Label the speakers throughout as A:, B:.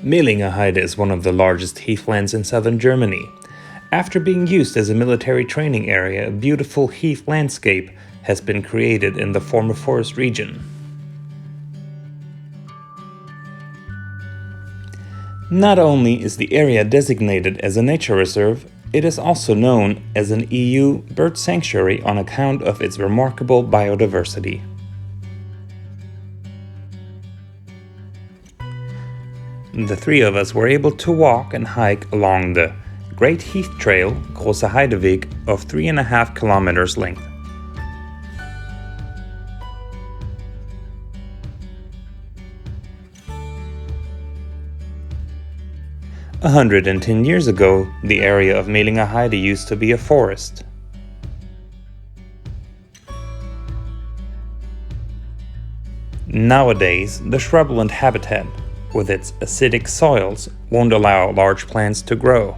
A: Mehlinger Heide is one of the largest heathlands in southern Germany. After being used as a military training area, a beautiful heath landscape has been created in the former forest region. Not only is the area designated as a nature reserve, it is also known as an EU bird sanctuary on account of its remarkable biodiversity. The three of us were able to walk and hike along the Great Heath Trail, Großer Heideweg, of 3.5 kilometers length. 110 years ago, the area of Mehlinger Heide used to be a forest. Nowadays, the shrubland habitat, with its acidic soils, won't allow large plants to grow.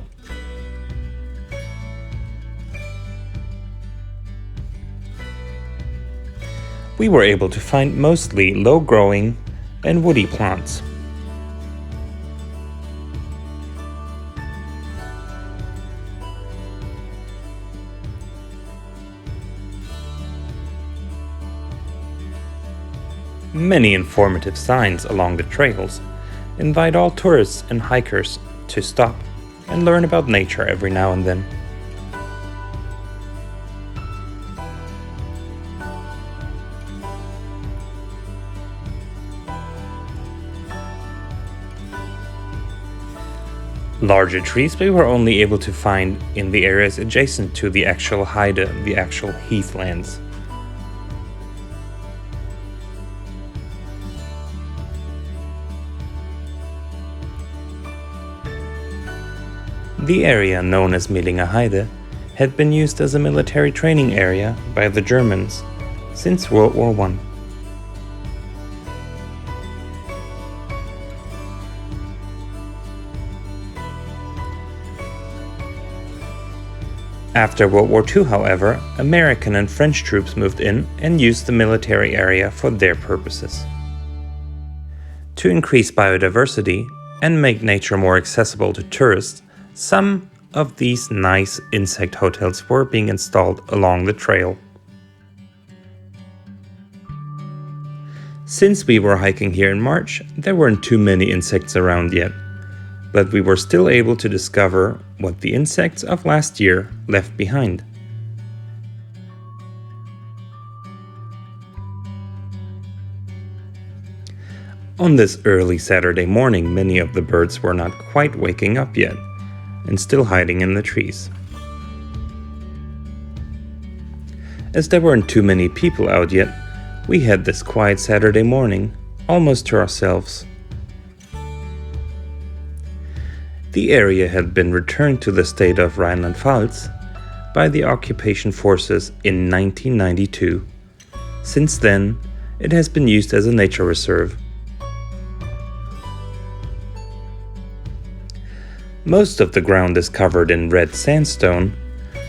A: We were able to find mostly low-growing and woody plants. Many informative signs along the trails invite all tourists and hikers to stop and learn about nature every now and then. Larger trees we were only able to find in the areas adjacent to the actual Heide, the actual heathlands. The area known as Mehlinger Heide had been used as a military training area by the Germans since World War I. After World War II, however, American and French troops moved in and used the military area for their purposes. To increase biodiversity and make nature more accessible to tourists, some of these nice insect hotels were being installed along the trail. Since we were hiking here in March, there weren't too many insects around yet, but we were still able to discover what the insects of last year left behind. On this early Saturday morning, many of the birds were not quite waking up yet and still hiding in the trees. As there weren't too many people out yet, we had this quiet Saturday morning almost to ourselves. The area had been returned to the state of Rhineland-Pfalz by the occupation forces in 1992. Since then, it has been used as a nature reserve. Most of the ground is covered in red sandstone,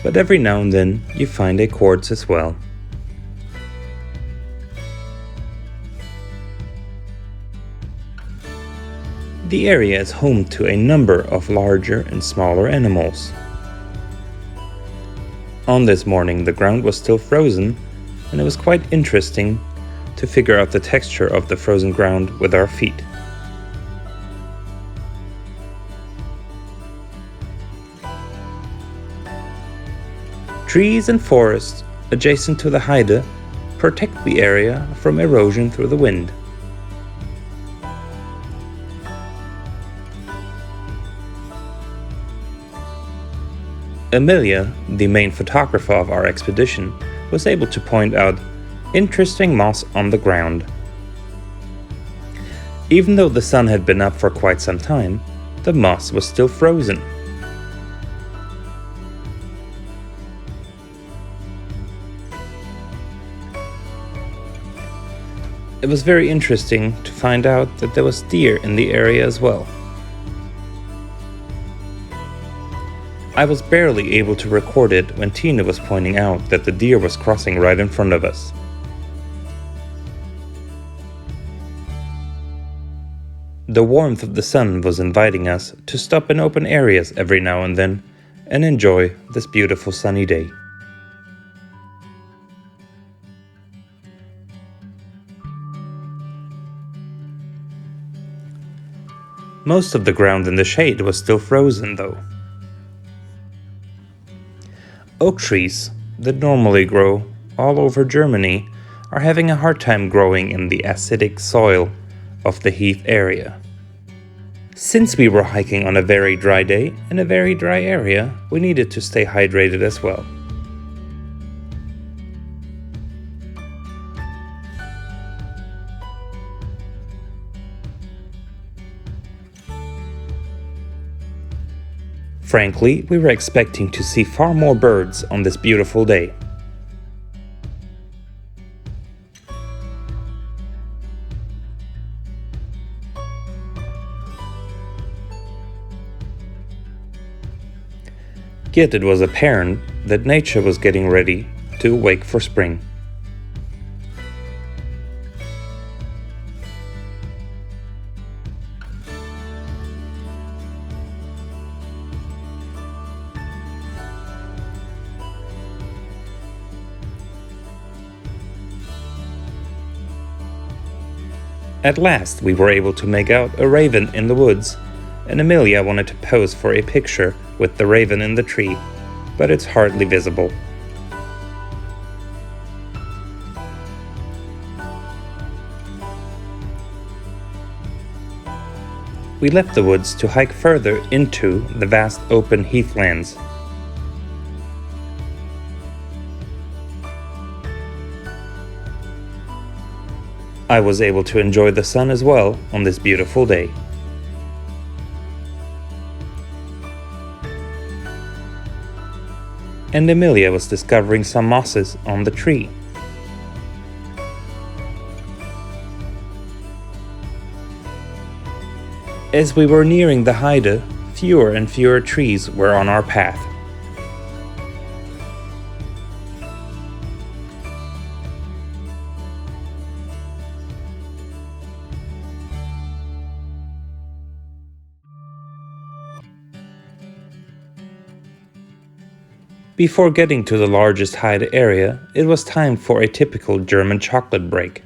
A: but every now and then you find a quartz as well. The area is home to a number of larger and smaller animals. On this morning, the ground was still frozen, and it was quite interesting to figure out the texture of the frozen ground with our feet. Trees and forests adjacent to the Heide protect the area from erosion through the wind. Emilia, the main photographer of our expedition, was able to point out interesting moss on the ground. Even though the sun had been up for quite some time, the moss was still frozen. It was very interesting to find out that there was deer in the area as well. I was barely able to record it when Tina was pointing out that the deer was crossing right in front of us. The warmth of the sun was inviting us to stop in open areas every now and then and enjoy this beautiful sunny day. Most of the ground in the shade was still frozen though. Oak trees that normally grow all over Germany are having a hard time growing in the acidic soil of the heath area. Since we were hiking on a very dry day in a very dry area, we needed to stay hydrated as well. Frankly, we were expecting to see far more birds on this beautiful day. Yet it was apparent that nature was getting ready to awake for spring. At last we were able to make out a raven in the woods, and Emilia wanted to pose for a picture with the raven in the tree, but it's hardly visible. We left the woods to hike further into the vast open heathlands. I was able to enjoy the sun as well on this beautiful day. And Emilia was discovering some mosses on the tree. As we were nearing the Heide, fewer and fewer trees were on our path. Before getting to the largest Heide area, it was time for a typical German chocolate break.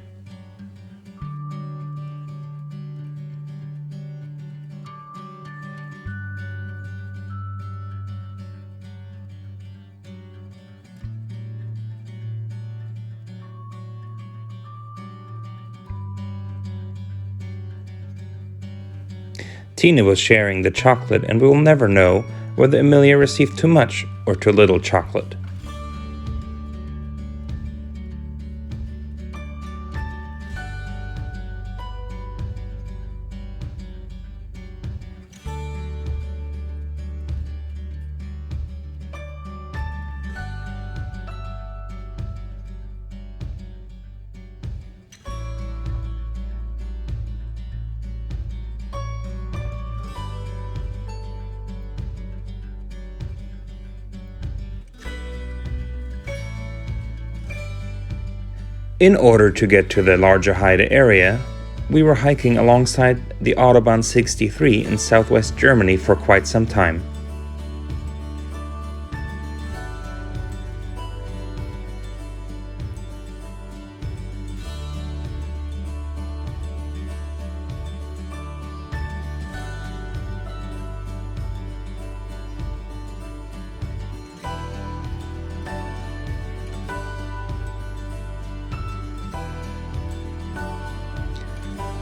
A: Tina was sharing the chocolate, and we will never know whether Emilia received too much or too little chocolate. In order to get to the larger Heide area, we were hiking alongside the Autobahn 63 in southwest Germany for quite some time.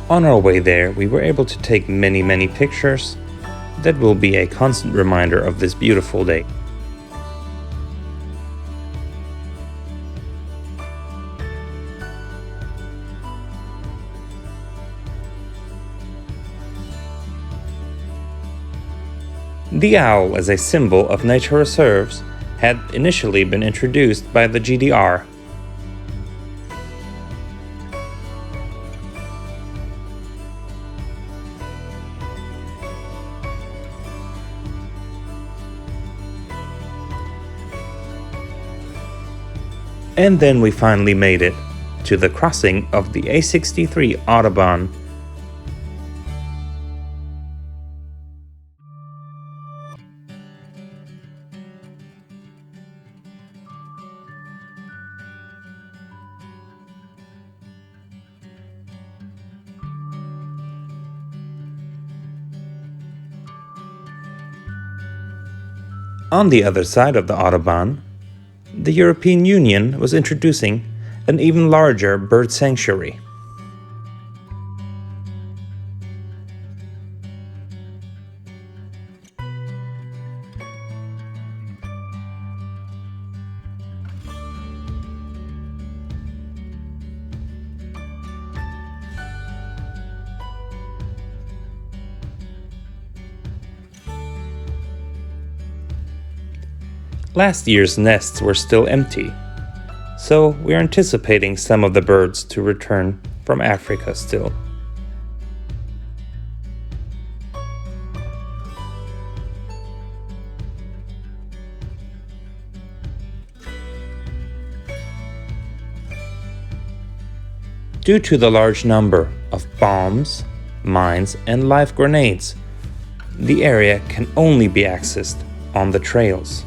A: On our way there, we were able to take many pictures that will be a constant reminder of this beautiful day. The owl as a symbol of nature reserves had initially been introduced by the GDR. And then we finally made it to the crossing of the A63 Autobahn. On the other side of the Autobahn, the European Union was introducing an even larger bird sanctuary. Last year's nests were still empty, so we're anticipating some of the birds to return from Africa still. Due to the large number of bombs, mines, and live grenades, the area can only be accessed on the trails.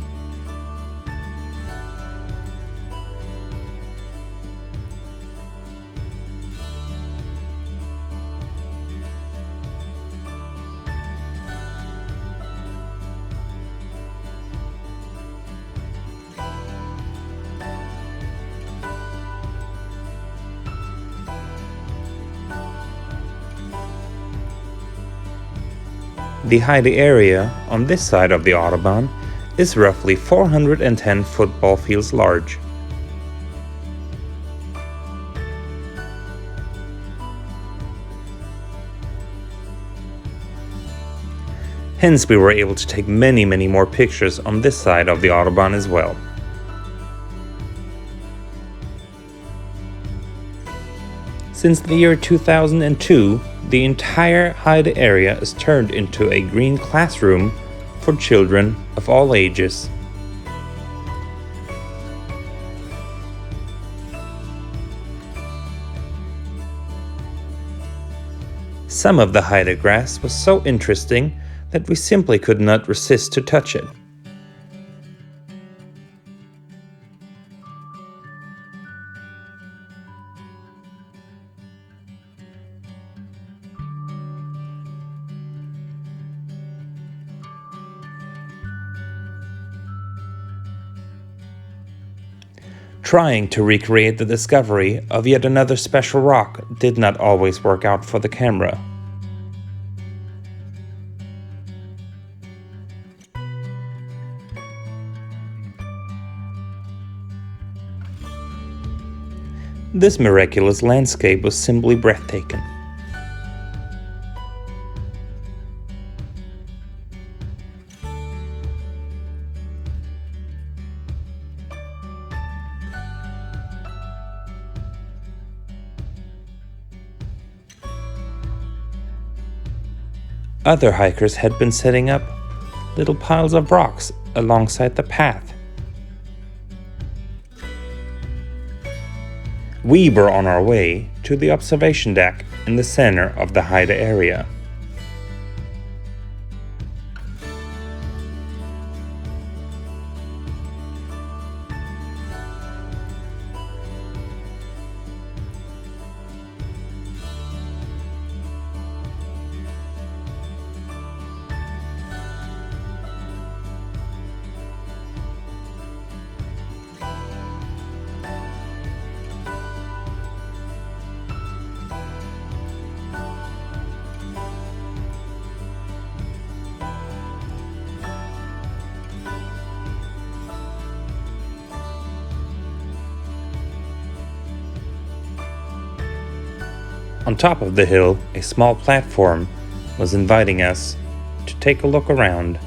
A: The Heide area on this side of the Autobahn is roughly 410 football fields large. Hence we were able to take many more pictures on this side of the Autobahn as well. Since the year 2002, the entire Heide area is turned into a green classroom for children of all ages. Some of the Heide grass was so interesting that we simply could not resist to touch it. Trying to recreate the discovery of yet another special rock did not always work out for the camera. This miraculous landscape was simply breathtaking. Other hikers had been setting up little piles of rocks alongside the path. We were on our way to the observation deck in the center of the Heide area. On top of the hill, a small platform was inviting us to take a look around.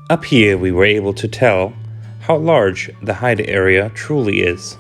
A: Up here we were able to tell how large the Heide area truly is.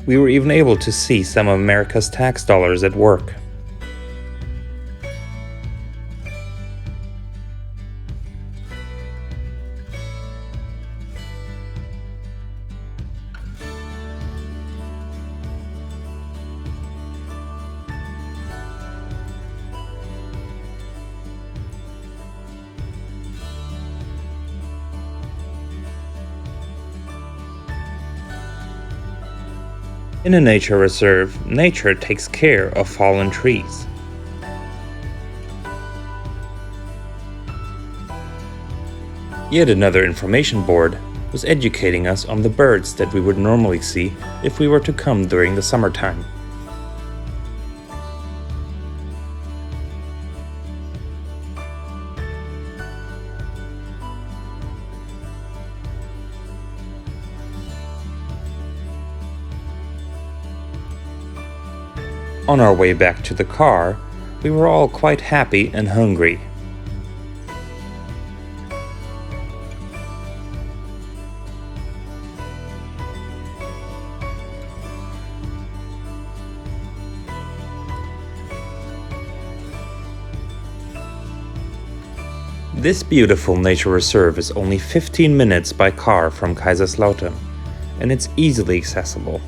A: We were even able to see some of America's tax dollars at work. In a nature reserve, nature takes care of fallen trees. Yet another information board was educating us on the birds that we would normally see if we were to come during the summertime. On our way back to the car, we were all quite happy and hungry. This beautiful nature reserve is only 15 minutes by car from Kaiserslautern, and it's easily accessible.